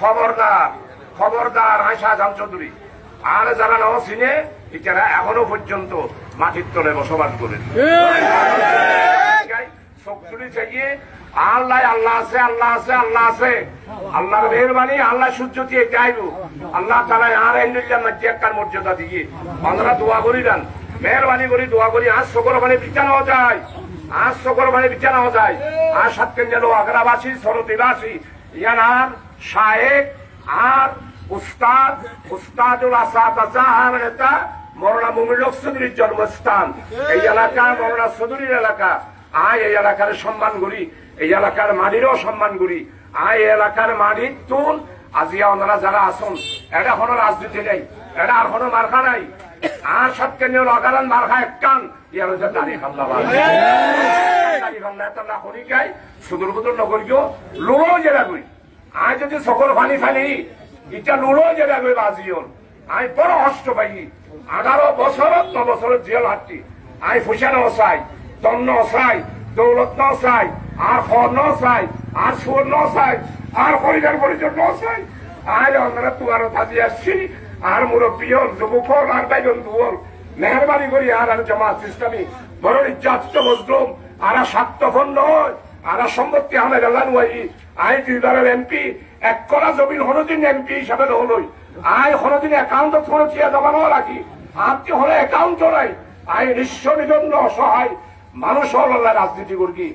খবরদার খবরদার শাহজাহান চৌধুরী আর যারা নাও চিনে এরা এখনো পর্যন্ত মাটির তলে বসবাস করে শক্তি চাইয়ে আল্লাহ আল্লাহ আছে আল্লাহ আছে আল্লাহ আছে আল্লাহর মেহরবানি আল্লাহ সূর্য দিয়ে চাইব আল্লাহ তালা আর একটার মর্যাদা দিয়ে আমরা দোয়া করি দেন মেহরবানি করি দোয়া করি আজ সকল মানে বিছানাও যায় আজ সকল মানে বিছানাও যায় আর সাতকেন যেন আগ্রাবাসী সরতিবাসী ইয়ানার শায়েক আর উস্তাদ উস্তাদুল আসাদাজা আর নেতা মৌলানা মুমিনুল হক চৌধুরীর জন্মস্থান এই এলাকা মৌলানা চৌধুরীর এলাকা এই এলাকার সম্মান করি এই এলাকার মাটিরও সম্মান করি এই এলাকার মাটির তুল আজিয়া ওনারা যারা আসুন এটা কোনো রাজনীতি নেই এটা আর কোনো মার্কা নাই আর সবকে নিয়ে লগালান মার্কা একটান ইয়ার হচ্ছে দাঁড়িয়ে খামলা দাঁড়িয়ে খামলা একটা না করি গাই সুদূর বুদুর নগরীকেও লুড়ো জেলা করি আজ যদি সকল ফানি ফানি এটা লুড়ো জেলা করি বাজিওন আমি বড় কষ্ট পাই 18 বছর 9 বছরের জেল হাঁটি আমি ফুসানো চাই তন্ন চাই দৌলত ন চাই আর খর ন চাই আর সুর ন চাই আর পরিবার পরিজন ন চাই আর আমরা তোমার থাকি আসছি আর মুরব্বী হল যুবক হল আর বাইজন হল মেহরবানি করি আর জামাত ইসলামী বড় ইজ্জাত মজলুম আর স্বার্থপন্ন নয় আর সম্পত্তি আমের আল্লাহ আই 2 এমপি 1 করা জমিন হনদিন এমপি হিসাবে হলই আই হনদিন একাউন্ট ফোন চিয়া জমানো রাখি আপনি হলে একাউন্ট নাই আই নিঃস্ব নিদন্য অসহায় মানুষ হল রাজনীতি করি